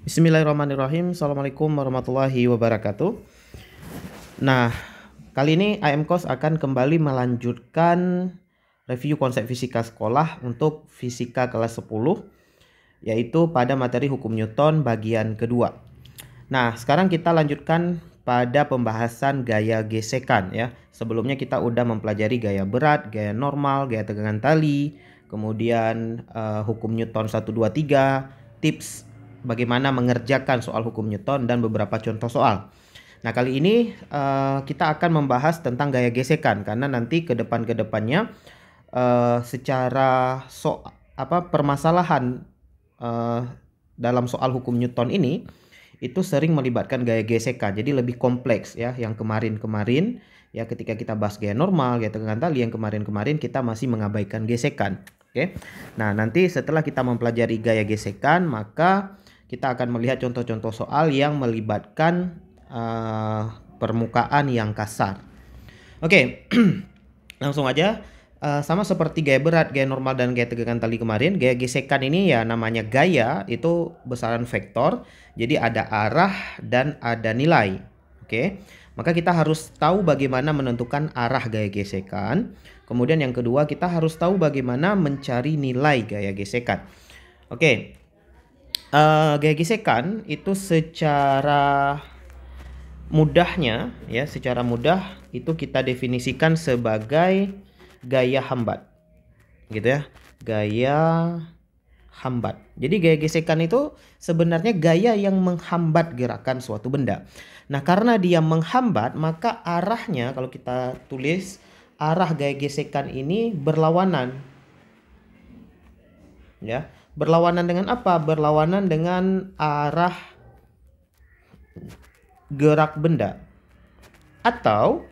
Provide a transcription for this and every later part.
Bismillahirrahmanirrahim. Assalamualaikum warahmatullahi wabarakatuh. Nah, kali ini IM Course akan kembali melanjutkan review konsep fisika sekolah untuk fisika kelas 10, yaitu pada materi hukum Newton bagian kedua. Nah, sekarang kita lanjutkan pada pembahasan gaya gesekan ya. Sebelumnya kita udah mempelajari gaya berat, gaya normal, gaya tegangan tali, kemudian hukum Newton 1, 2, 3, tips bagaimana mengerjakan soal hukum Newton dan beberapa contoh soal. Nah, kali ini kita akan membahas tentang gaya gesekan karena nanti ke depannya secara permasalahan dalam soal hukum Newton ini itu sering melibatkan gaya gesekan. Jadi lebih kompleks ya. Yang kemarin ya, ketika kita bahas gaya normal, gaya tegangan tali, yang kemarin kita masih mengabaikan gesekan. Oke. Nah, nanti setelah kita mempelajari gaya gesekan, maka kita akan melihat contoh-contoh soal yang melibatkan permukaan yang kasar. Oke, langsung aja. Sama seperti gaya berat, gaya normal, dan gaya tegangan tali kemarin, gaya gesekan ini ya namanya gaya itu besaran vektor. Jadi ada arah dan ada nilai. Oke, maka kita harus tahu bagaimana menentukan arah gaya gesekan. Kemudian yang kedua, kita harus tahu bagaimana mencari nilai gaya gesekan. Oke. Gaya gesekan itu secara mudahnya ya, secara mudah itu kita definisikan sebagai gaya hambat, gitu ya, gaya hambat. Jadi gaya gesekan itu sebenarnya gaya yang menghambat gerakan suatu benda. Nah, karena dia menghambat, maka arahnya, kalau kita tulis arah gaya gesekan ini berlawanan, ya. Berlawanan dengan apa? Berlawanan dengan arah gerak benda, atau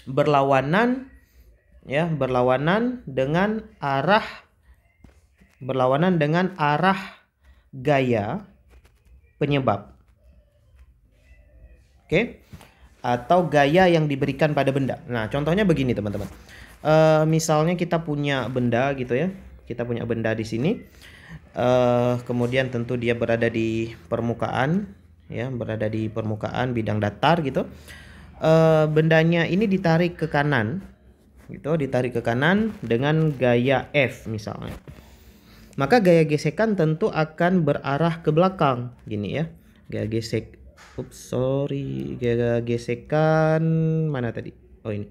berlawanan ya, berlawanan dengan arah gaya penyebab. Oke? Atau gaya yang diberikan pada benda. Nah, contohnya begini teman-teman. Misalnya kita punya benda gitu ya. Kita punya benda di sini. Kemudian tentu dia berada di permukaan ya, berada di permukaan bidang datar gitu. Bendanya ini ditarik ke kanan gitu, ditarik ke kanan dengan gaya F misalnya. Maka gaya gesekan tentu akan berarah ke belakang gini ya. Gaya gesekan mana tadi? Oh, ini.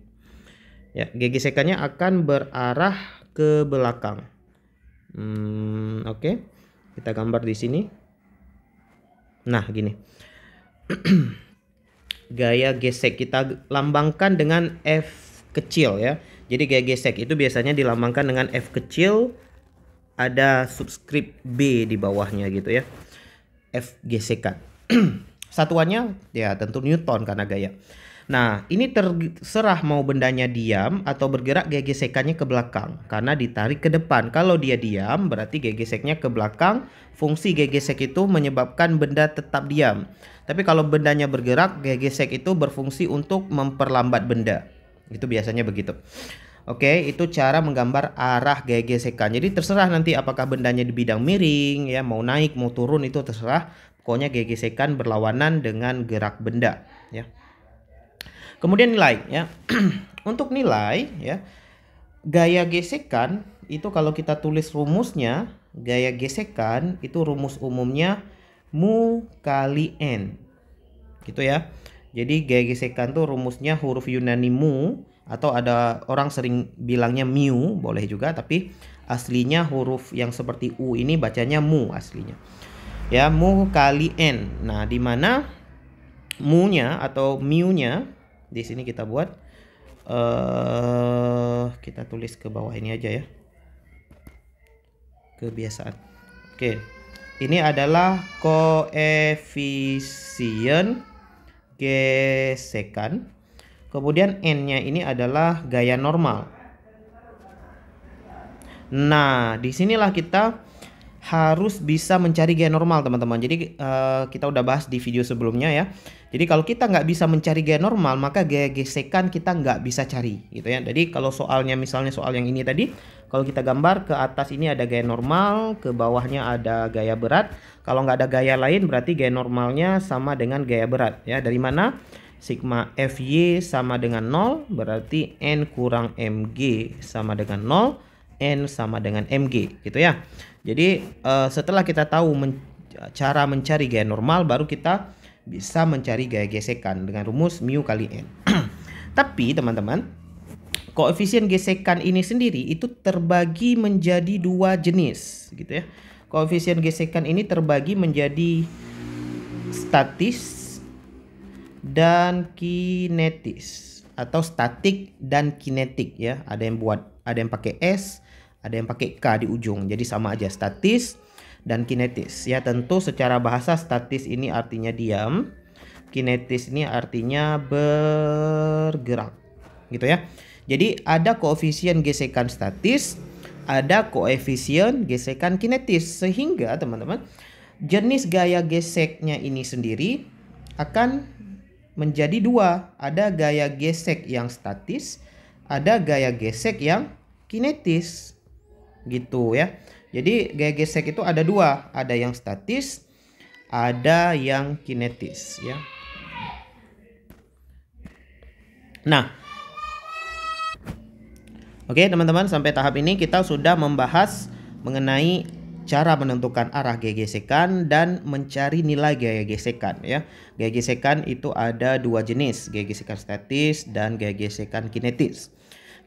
Ya, gaya gesekannya akan berarah ke belakang. Oke. Kita gambar di sini. Nah, gini. Gaya gesek kita lambangkan dengan F kecil ya. Jadi gaya gesek itu biasanya dilambangkan dengan F kecil, ada subskrip B di bawahnya gitu ya. F gesekan. Satuannya ya tentu Newton karena gaya. Nah, ini terserah mau bendanya diam atau bergerak, gaya gesekannya ke belakang karena ditarik ke depan. Kalau dia diam berarti gaya geseknya ke belakang. Fungsi gaya gesek itu menyebabkan benda tetap diam. Tapi kalau bendanya bergerak, gaya gesek itu berfungsi untuk memperlambat benda. Itu biasanya begitu. Oke, itu cara menggambar arah gaya gesekan. Jadi terserah nanti apakah bendanya di bidang miring ya, mau naik mau turun itu terserah. Pokoknya gaya gesekan berlawanan dengan gerak benda ya. Kemudian nilai ya. Untuk nilai ya, gaya gesekan itu kalau kita tulis rumusnya, gaya gesekan itu rumus umumnya mu kali n. Gitu ya. Jadi gaya gesekan tuh rumusnya huruf Yunani mu, atau ada orang sering bilangnya mu, boleh juga, tapi aslinya huruf yang seperti u ini bacanya mu aslinya. Ya, mu kali n. Nah, di mana mu-nya atau mu-nya di sini kita buat kita tulis ke bawah ini aja ya. Kebiasaan. Oke. Ini adalah koefisien gesekan. Kemudian n-nya ini adalah gaya normal. Nah, disinilah kita harus bisa mencari gaya normal teman-teman. Jadi kita udah bahas di video sebelumnya ya. Jadi kalau kita nggak bisa mencari gaya normal, maka gaya gesekan kita nggak bisa cari gitu ya. Jadi kalau soalnya misalnya soal yang ini tadi, kalau kita gambar ke atas ini ada gaya normal, ke bawahnya ada gaya berat. Kalau nggak ada gaya lain berarti gaya normalnya sama dengan gaya berat ya. Dari mana? Sigma Fy sama dengan 0, berarti N kurang Mg sama dengan 0, N sama dengan Mg gitu ya. Jadi setelah kita tahu cara mencari gaya normal, baru kita bisa mencari gaya gesekan dengan rumus mu kali N. Tapi teman-teman, koefisien gesekan ini sendiri itu terbagi menjadi dua jenis gitu ya. Koefisien gesekan ini terbagi menjadi statis dan kinetis, atau statik dan kinetik ya. Ada yang pakai S, ada yang pakai K di ujung. Jadi sama aja, statis dan kinetis ya. Tentu secara bahasa statis ini artinya diam, kinetis ini artinya bergerak gitu ya. Jadi ada koefisien gesekan statis, ada koefisien gesekan kinetis, sehingga teman-teman jenis gaya geseknya ini sendiri akan menjadi dua. Ada gaya gesek yang statis, ada gaya gesek yang kinetis gitu ya. Jadi gaya gesek itu ada dua, ada yang statis, ada yang kinetis ya. Nah, oke teman-teman, sampai tahap ini kita sudah membahas mengenai cara menentukan arah gaya gesekan dan mencari nilai gaya gesekan ya. Gaya gesekan itu ada dua jenis, gaya gesekan statis dan gaya gesekan kinetis.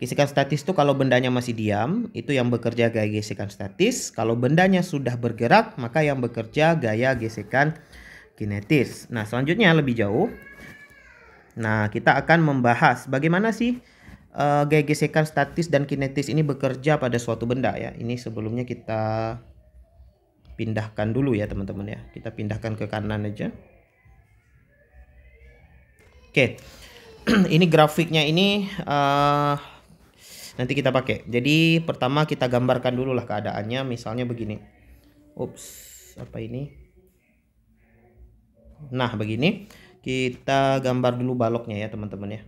Gesekan statis itu kalau bendanya masih diam, itu yang bekerja gaya gesekan statis. Kalau bendanya sudah bergerak, maka yang bekerja gaya gesekan kinetis. Nah, selanjutnya lebih jauh. Nah, kita akan membahas bagaimana sih gaya gesekan statis dan kinetis ini bekerja pada suatu benda ya. Ini sebelumnya kita pindahkan dulu ya teman-teman ya. Kita pindahkan ke kanan aja. Oke. Ini grafiknya ini nanti kita pakai. Jadi pertama kita gambarkan dulu lah keadaannya, misalnya begini. Ups, apa ini? Nah, begini. Kita gambar dulu baloknya ya, teman-teman ya.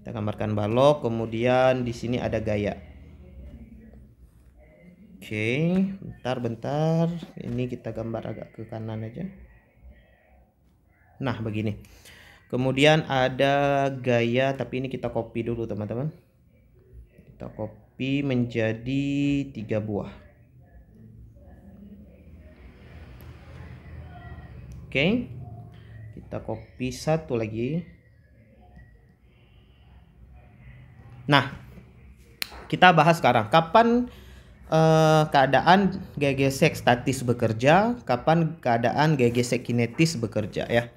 Kita gambarkan balok, kemudian di sini ada gaya. Oke, bentar. Ini kita gambar agak ke kanan aja. Nah, begini. Kemudian ada gaya, tapi ini kita copy dulu, teman-teman. Kita copy menjadi 3 buah. Oke. Kita copy satu lagi. Nah, kita bahas sekarang kapan keadaan gaya gesek statis bekerja, kapan keadaan gaya gesek kinetis bekerja ya.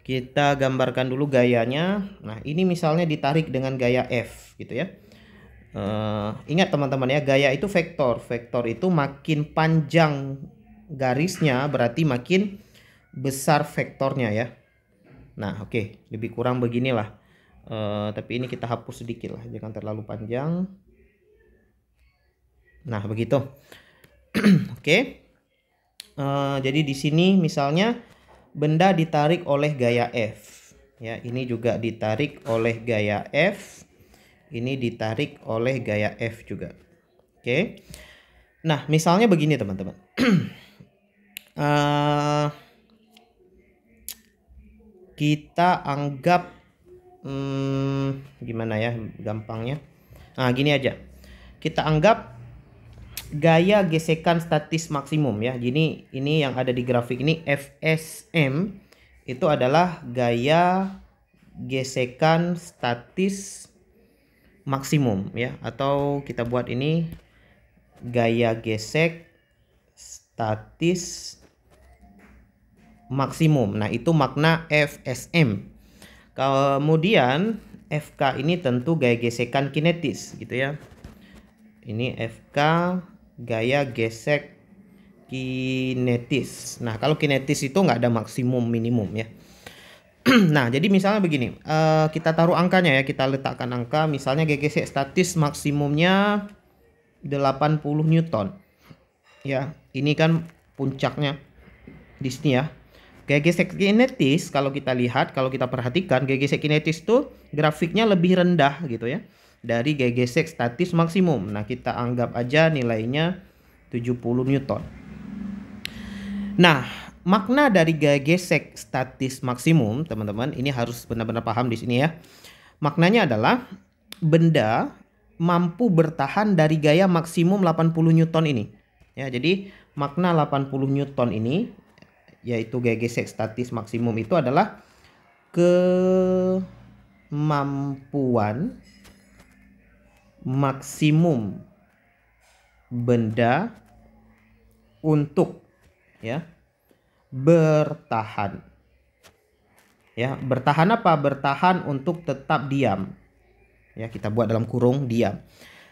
Kita gambarkan dulu gayanya. Nah, ini misalnya ditarik dengan gaya F gitu ya. Ingat teman-teman ya, gaya itu vektor. Vektor itu makin panjang garisnya berarti makin besar vektornya ya. Nah, oke, lebih kurang beginilah. Tapi ini kita hapus sedikit lah, jangan terlalu panjang. Nah, begitu. Oke. Jadi di sini misalnya benda ditarik oleh gaya F. Ya, ini juga ditarik oleh gaya F. Ini ditarik oleh gaya F juga. Oke. Nah, misalnya begini teman-teman. Kita anggap gimana ya gampangnya. Nah, gini aja. Kita anggap gaya gesekan statis maksimum ya. Jadi ini yang ada di grafik ini FSM itu adalah gaya gesekan statis maksimum ya, atau kita buat ini gaya gesek statis maksimum. Nah, itu makna FSM. Kemudian FK ini tentu gaya gesekan kinetis gitu ya. Ini FK gaya gesek kinetis. Nah, kalau kinetis itu nggak ada maksimum minimum ya. Nah, jadi misalnya begini, kita taruh angkanya ya, kita letakkan angka. Misalnya gaya gesek statis maksimumnya 80 Newton. Ya, ini kan puncaknya di sini ya. Gaya gesek kinetis kalau kita lihat, kalau kita perhatikan, gaya gesek kinetis itu grafiknya lebih rendah gitu ya dari gaya gesek statis maksimum. Nah, kita anggap aja nilainya 70 Newton. Nah, makna dari gaya gesek statis maksimum, teman-teman, ini harus benar-benar paham di sini ya. Maknanya adalah benda mampu bertahan dari gaya maksimum 80 Newton ini. Ya, jadi makna 80 Newton ini yaitu gaya gesek statis maksimum itu adalah kemampuan maksimum benda untuk ya bertahan. Ya, bertahan apa? Bertahan untuk tetap diam. Ya, kita buat dalam kurung diam.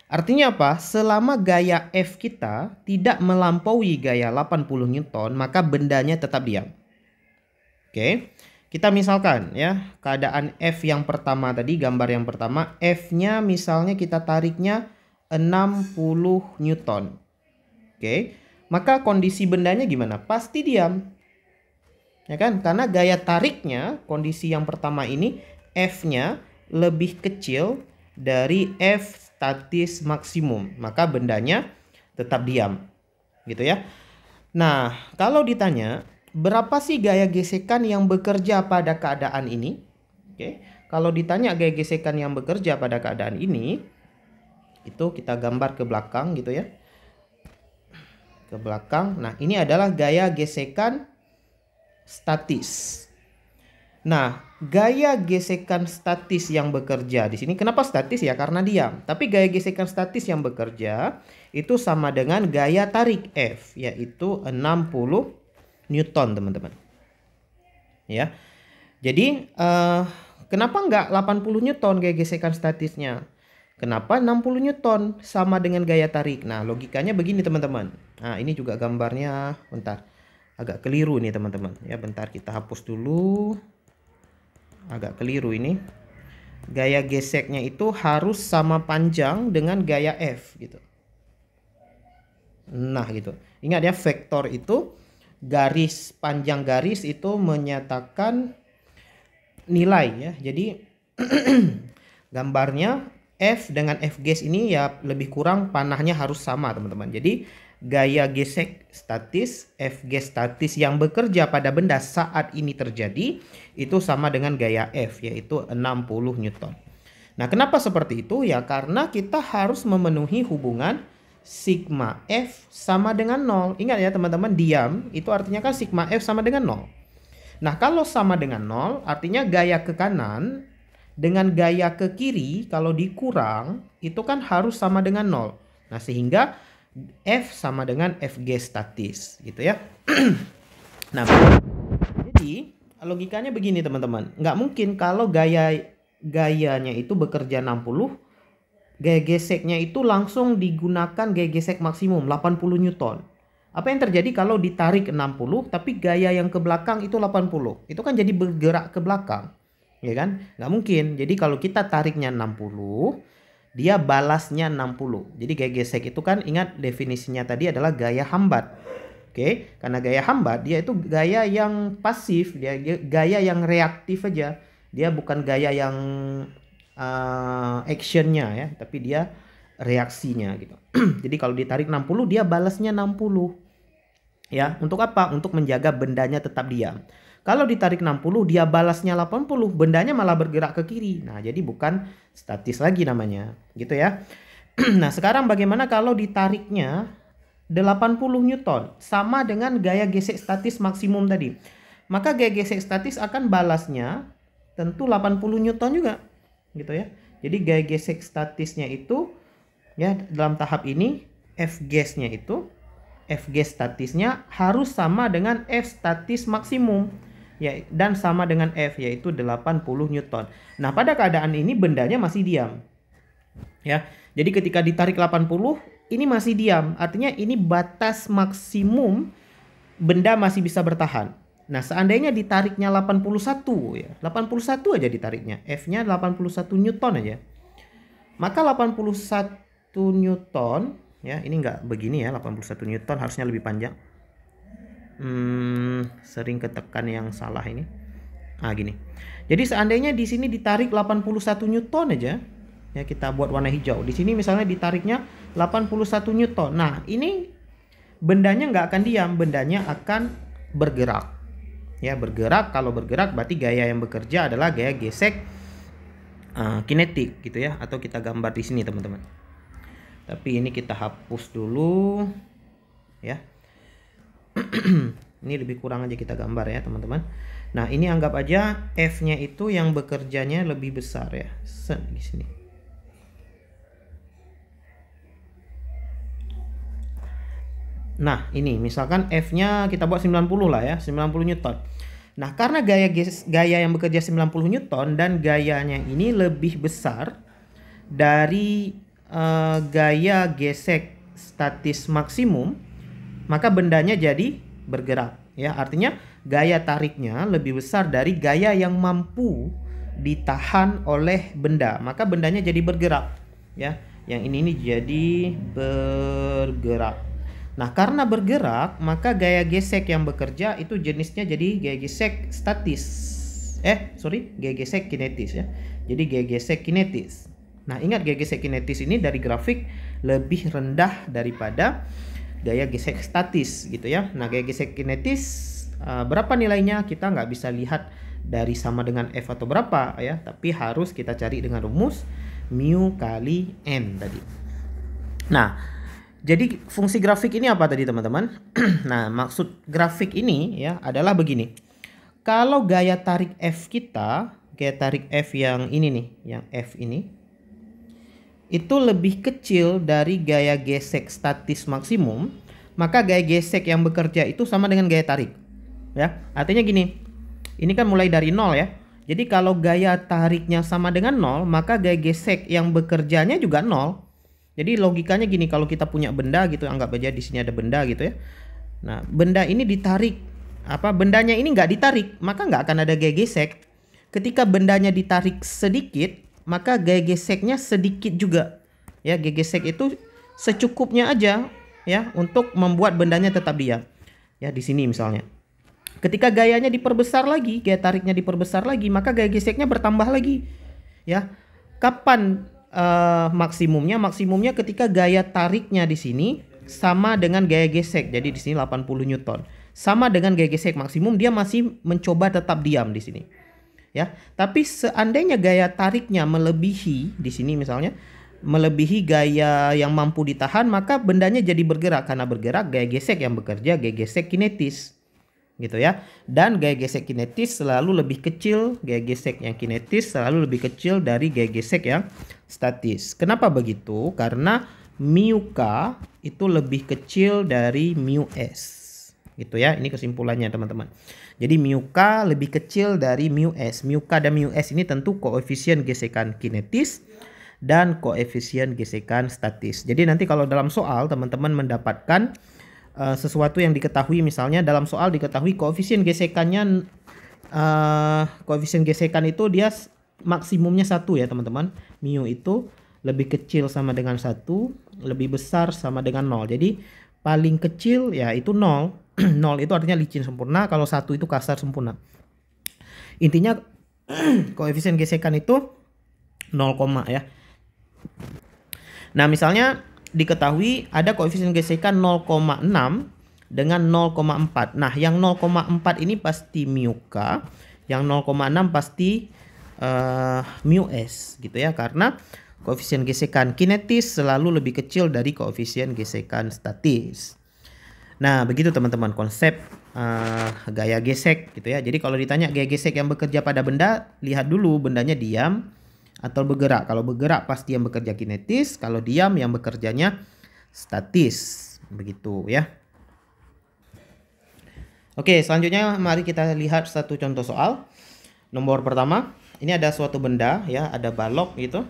Artinya apa? Selama gaya F kita tidak melampaui gaya 80 Newton, maka bendanya tetap diam. Oke. Kita misalkan ya, keadaan F yang pertama tadi, gambar yang pertama, F-nya misalnya kita tariknya 60 Newton. Oke. Maka kondisi bendanya gimana? Pasti diam. Ya kan? Karena gaya tariknya, kondisi yang pertama ini, F-nya lebih kecil dari F statis maksimum, maka bendanya tetap diam gitu ya. Nah, kalau ditanya berapa sih gaya gesekan yang bekerja pada keadaan ini? Oke. Kalau ditanya gaya gesekan yang bekerja pada keadaan ini, itu kita gambar ke belakang gitu ya, ke belakang. Nah, ini adalah gaya gesekan statis. Nah, gaya gesekan statis yang bekerja di sini, kenapa statis ya? Karena diam. Tapi gaya gesekan statis yang bekerja itu sama dengan gaya tarik F, yaitu 60 Newton, teman-teman. Ya. Jadi, kenapa nggak 80 Newton gaya gesekan statisnya? Kenapa 60 Newton sama dengan gaya tarik? Nah, logikanya begini, teman-teman. Nah, ini juga gambarnya, bentar. Agak keliru nih, teman-teman. Ya, bentar kita hapus dulu. Agak keliru ini. Gaya geseknya itu harus sama panjang dengan gaya F gitu. Nah gitu. Ingat ya, vektor itu garis, panjang garis itu menyatakan nilai ya. Jadi gambarnya F dengan F ges ini ya lebih kurang panahnya harus sama, teman-teman. Jadi gaya gesek statis, F ges statis yang bekerja pada benda saat ini terjadi itu sama dengan gaya F, yaitu 60 Newton. Nah, kenapa seperti itu? Ya karena kita harus memenuhi hubungan sigma F sama dengan 0. Ingat ya teman-teman, diam itu artinya kan sigma F sama dengan 0. Nah, kalau sama dengan 0 artinya gaya ke kanan dengan gaya ke kiri kalau dikurang itu kan harus sama dengan 0. Nah, sehingga F sama dengan F ges statis gitu ya. Nah, jadi logikanya begini teman-teman. Nggak mungkin kalau gayanya itu bekerja 60, gaya geseknya itu langsung digunakan gaya gesek maksimum 80 Newton. Apa yang terjadi kalau ditarik 60 tapi gaya yang ke belakang itu 80? Itu kan jadi bergerak ke belakang. Ya kan? Nggak mungkin. Jadi kalau kita tariknya 60, dia balasnya 60. Jadi gaya gesek itu kan ingat definisinya tadi adalah gaya hambat. Oke, karena gaya hambat dia itu gaya yang pasif, dia gaya yang reaktif aja. Dia bukan gaya yang actionnya ya, tapi dia reaksinya gitu. Jadi kalau ditarik 60 dia balasnya 60. Ya, untuk apa? Untuk menjaga bendanya tetap diam. Kalau ditarik 60 dia balasnya 80, bendanya malah bergerak ke kiri. Nah, jadi bukan statis lagi namanya, gitu ya. Nah, sekarang bagaimana kalau ditariknya 80 Newton sama dengan gaya gesek statis maksimum tadi? Maka gaya gesek statis akan balasnya tentu 80 Newton juga, gitu ya. Jadi gaya gesek statisnya itu ya dalam tahap ini F gesnya itu F ges statisnya harus sama dengan F statis maksimum ya, dan sama dengan F yaitu 80 Newton. Nah, pada keadaan ini bendanya masih diam. Ya. Jadi ketika ditarik 80 ini masih diam. Artinya ini batas maksimum benda masih bisa bertahan. Nah, seandainya ditariknya 81 ya. 81 aja ditariknya. F-nya 81 Newton aja. Maka 81 Newton ya. Ini nggak begini ya, 81 Newton, harusnya lebih panjang. Sering ketekan yang salah ini. Nah, gini. Jadi seandainya di sini ditarik 81 Newton aja, ya kita buat warna hijau. Di sini misalnya ditariknya 81 Newton. Nah, ini bendanya nggak akan diam, bendanya akan bergerak. Ya, bergerak. Kalau bergerak berarti gaya yang bekerja adalah gaya gesek kinetik gitu ya, atau kita gambar di sini teman-teman. Tapi ini kita hapus dulu ya. Ini lebih kurang aja kita gambar ya teman-teman. Nah, ini anggap aja F-nya itu yang bekerjanya lebih besar ya. Set di sini. Nah, ini misalkan F-nya kita buat 90 lah ya, 90 Newton. Nah, karena gaya yang bekerja 90 Newton dan gayanya ini lebih besar dari gaya gesek statis maksimum, maka bendanya jadi bergerak ya. Artinya gaya tariknya lebih besar dari gaya yang mampu ditahan oleh benda, maka bendanya jadi bergerak ya. Yang ini jadi bergerak. Nah, karena bergerak, maka gaya gesek yang bekerja itu jenisnya jadi gaya gesek statis. Gaya gesek kinetis ya. Jadi gaya gesek kinetis. Nah, ingat gaya gesek kinetis ini dari grafik lebih rendah daripada gaya gesek statis gitu ya. Nah, gaya gesek kinetis berapa nilainya kita nggak bisa lihat dari sama dengan F atau berapa ya. Tapi harus kita cari dengan rumus mu kali N tadi. Nah, jadi fungsi grafik ini apa tadi teman-teman? Nah, maksud grafik ini ya adalah begini. Kalau gaya tarik F kita, gaya tarik F yang ini nih, yang F ini, itu lebih kecil dari gaya gesek statis maksimum, maka gaya gesek yang bekerja itu sama dengan gaya tarik. Ya, artinya gini. Ini kan mulai dari 0 ya. Jadi kalau gaya tariknya sama dengan 0, maka gaya gesek yang bekerjanya juga 0. Jadi logikanya gini, kalau kita punya benda gitu, anggap aja di sini ada benda gitu ya. Nah, benda ini ditarik, bendanya ini nggak ditarik, maka nggak akan ada gaya gesek. Ketika bendanya ditarik sedikit, maka gaya geseknya sedikit juga. Ya, gaya gesek itu secukupnya aja ya untuk membuat bendanya tetap diam. Ya, di sini misalnya. Ketika gayanya diperbesar lagi, gaya tariknya diperbesar lagi, maka gaya geseknya bertambah lagi. Ya. Kapan maksimumnya? Maksimumnya ketika gaya tariknya di sini sama dengan gaya gesek. Jadi di sini 80 Newton. Sama dengan gaya gesek maksimum, dia masih mencoba tetap diam di sini. Ya. Tapi seandainya gaya tariknya melebihi di sini misalnya, melebihi gaya yang mampu ditahan, maka bendanya jadi bergerak. Karena bergerak, gaya gesek yang bekerja gaya gesek kinetis. Gitu ya. Dan gaya gesek kinetis selalu lebih kecil, gaya gesek yang kinetis selalu lebih kecil dari gaya gesek yang statis. Kenapa begitu? Karena mu k itu lebih kecil dari mu s. Gitu ya. Ini kesimpulannya teman-teman. Jadi mu k lebih kecil dari mu s. Mu k dan mu s ini tentu koefisien gesekan kinetis dan koefisien gesekan statis. Jadi nanti kalau dalam soal teman-teman mendapatkan sesuatu yang diketahui, misalnya dalam soal diketahui koefisien gesekannya, koefisien gesekan itu dia maksimumnya 1 ya teman-teman. Mu itu lebih kecil sama dengan 1, lebih besar sama dengan 0. Jadi paling kecil ya itu 0. 0 itu artinya licin sempurna, kalau 1 itu kasar sempurna. Intinya koefisien gesekan itu 0, ya. Nah, misalnya diketahui ada koefisien gesekan 0,6 dengan 0,4. Nah, yang 0,4 ini pasti mu k, yang 0,6 pasti mu s gitu ya, karena koefisien gesekan kinetis selalu lebih kecil dari koefisien gesekan statis. Nah, begitu teman-teman konsep gaya gesek gitu ya. Jadi kalau ditanya gaya gesek yang bekerja pada benda, lihat dulu bendanya diam atau bergerak. Kalau bergerak pasti yang bekerja kinetis, kalau diam yang bekerjanya statis. Begitu ya. Oke, selanjutnya mari kita lihat satu contoh soal. Nomor pertama, ini ada suatu benda ya, ada balok gitu.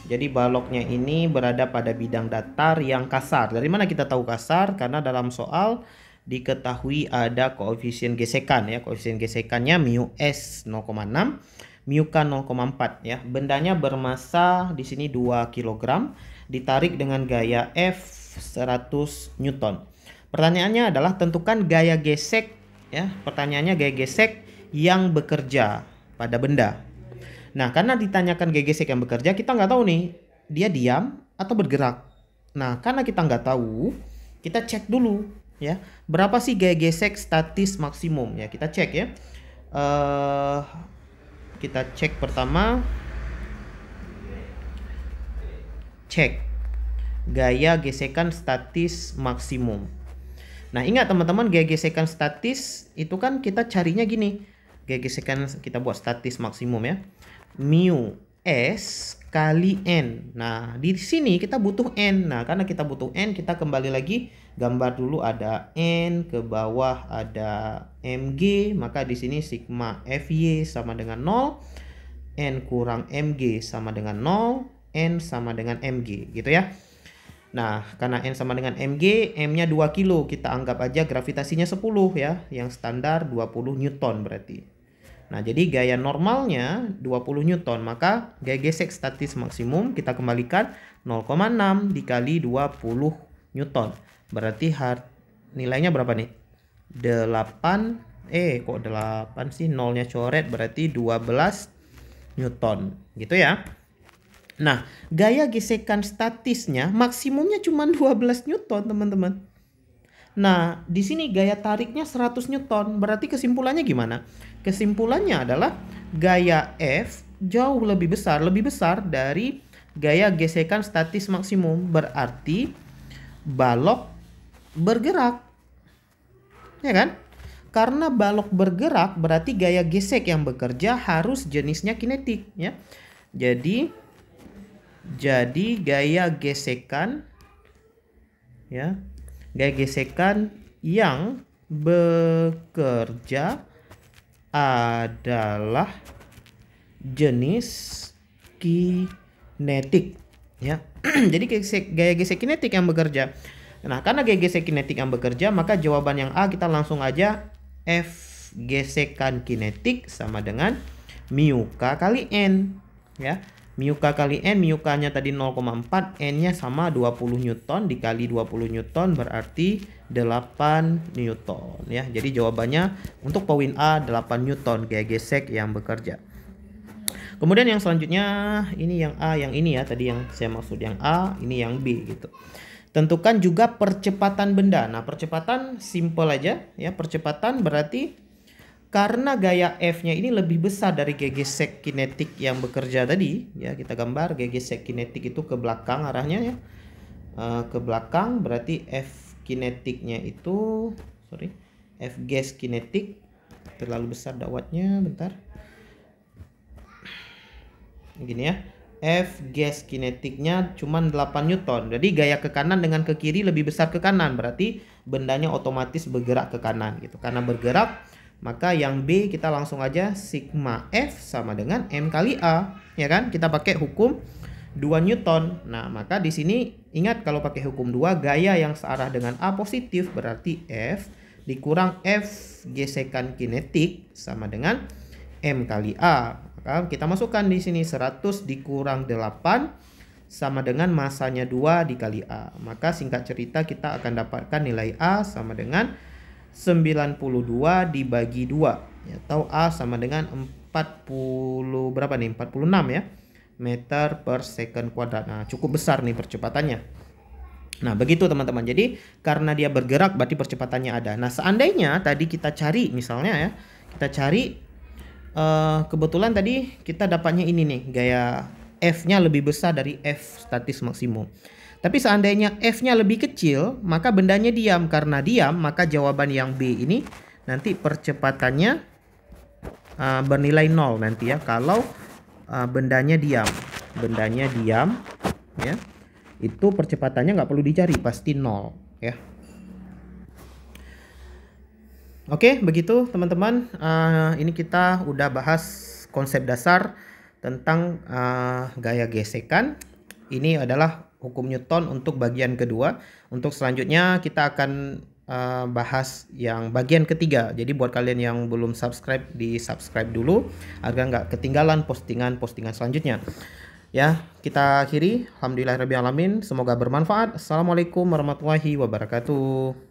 Jadi baloknya ini berada pada bidang datar yang kasar. Dari mana kita tahu kasar? Karena dalam soal diketahui ada koefisien gesekan ya. Koefisien gesekannya mu s 0,6. Mu k 0,4 ya. Bendanya bermassa di sini 2 kg, ditarik dengan gaya F 100 Newton. Pertanyaannya adalah tentukan gaya gesek ya. Pertanyaannya gaya gesek yang bekerja pada benda. Nah, karena ditanyakan gaya gesek yang bekerja, kita nggak tahu nih dia diam atau bergerak. Nah, karena kita nggak tahu, kita cek dulu ya. Berapa sih gaya gesek statis maksimum ya? Kita cek ya. Kita cek pertama. Cek gaya gesekan statis maksimum. Nah, ingat teman-teman, gaya gesekan statis itu kan kita carinya gini. Gaya gesekan kita buat statis maksimum ya. Mu S kali N. Nah, di sini kita butuh N. Nah, karena kita butuh N, kita kembali lagi gambar dulu, ada N, ke bawah ada Mg, maka di sini sigma Fy sama dengan 0, N kurang Mg sama dengan 0, N sama dengan Mg gitu ya. Nah, karena N sama dengan Mg, M-nya 2 kilo, kita anggap aja gravitasinya 10 ya, yang standar 20 Newton berarti. Nah, jadi gaya normalnya 20 Newton, maka gaya gesek statis maksimum kita kembalikan 0,6 dikali 20 Newton. Berarti nilainya berapa nih? 8, kok 8 sih, nolnya coret, berarti 12 Newton gitu ya. Nah, gaya gesekan statisnya maksimumnya cuma 12 Newton, teman-teman. Nah, di sini gaya tariknya 100 Newton. Berarti kesimpulannya gimana? Kesimpulannya adalah gaya F jauh lebih besar dari gaya gesekan statis maksimum. Berarti balok bergerak. Ya kan? Karena balok bergerak berarti gaya gesek yang bekerja harus jenisnya kinetik ya. Jadi gaya gesekan ya, gaya gesekan yang bekerja adalah jenis kinetik ya. Jadi gaya gesek kinetik yang bekerja. Nah, karena gaya gesek kinetik yang bekerja, maka jawaban yang A kita langsung aja, F gesekan kinetik sama dengan mu K kali N ya. Mu K kali N, mu K-nya tadi 0,4, N-nya sama 20 Newton dikali 20 Newton berarti 8 Newton ya. Jadi jawabannya untuk poin A 8 Newton gaya gesek yang bekerja. Kemudian yang selanjutnya ini yang A, yang ini ya, tadi yang saya maksud yang A, ini yang B gitu. Tentukan juga percepatan benda. Nah, percepatan simple aja ya. Percepatan berarti karena gaya F-nya ini lebih besar dari gaya gesek kinetik yang bekerja tadi ya, kita gambar gaya gesek kinetik itu ke belakang arahnya ya, ke belakang, berarti F kinetiknya itu F gas kinetik terlalu besar dakwatnya, bentar gini ya, F gas kinetiknya cuman 8 Newton. Jadi gaya ke kanan dengan ke kiri lebih besar ke kanan, berarti bendanya otomatis bergerak ke kanan gitu. Karena bergerak, maka yang B kita langsung aja sigma F sama dengan M kali A, ya kan? Kita pakai hukum 2 Newton. Nah, maka di sini ingat kalau pakai hukum 2, gaya yang searah dengan A positif berarti F dikurang F gesekan kinetik sama dengan M kali A. Maka kita masukkan di sini 100 dikurang 8 sama dengan masanya 2 dikali A. Maka singkat cerita kita akan dapatkan nilai A sama dengan 92 dibagi 2 ya, atau A sama dengan 40 berapa nih, 46 ya meter per second kuadrat. Nah, cukup besar nih percepatannya. Nah, begitu teman-teman. Jadi karena dia bergerak berarti percepatannya ada. Nah, seandainya tadi kita cari misalnya ya, kita cari kebetulan tadi kita dapatnya ini nih, gaya F-nya lebih besar dari F statis maksimum. Tapi seandainya F-nya lebih kecil, maka bendanya diam. Karena diam, maka jawaban yang B ini nanti percepatannya bernilai 0 nanti ya. Kalau bendanya diam. Bendanya diam ya. Itu percepatannya nggak perlu dicari, pasti 0 ya. Oke, begitu teman-teman. Ini kita udah bahas konsep dasar tentang gaya gesekan. Ini adalah hukum Newton untuk bagian kedua. Untuk selanjutnya kita akan bahas yang bagian ketiga. Jadi buat kalian yang belum subscribe, di subscribe dulu agar nggak ketinggalan postingan-postingan selanjutnya. Ya, kita akhiri. Alhamdulillahirabbil alamin. Semoga bermanfaat. Assalamualaikum warahmatullahi wabarakatuh.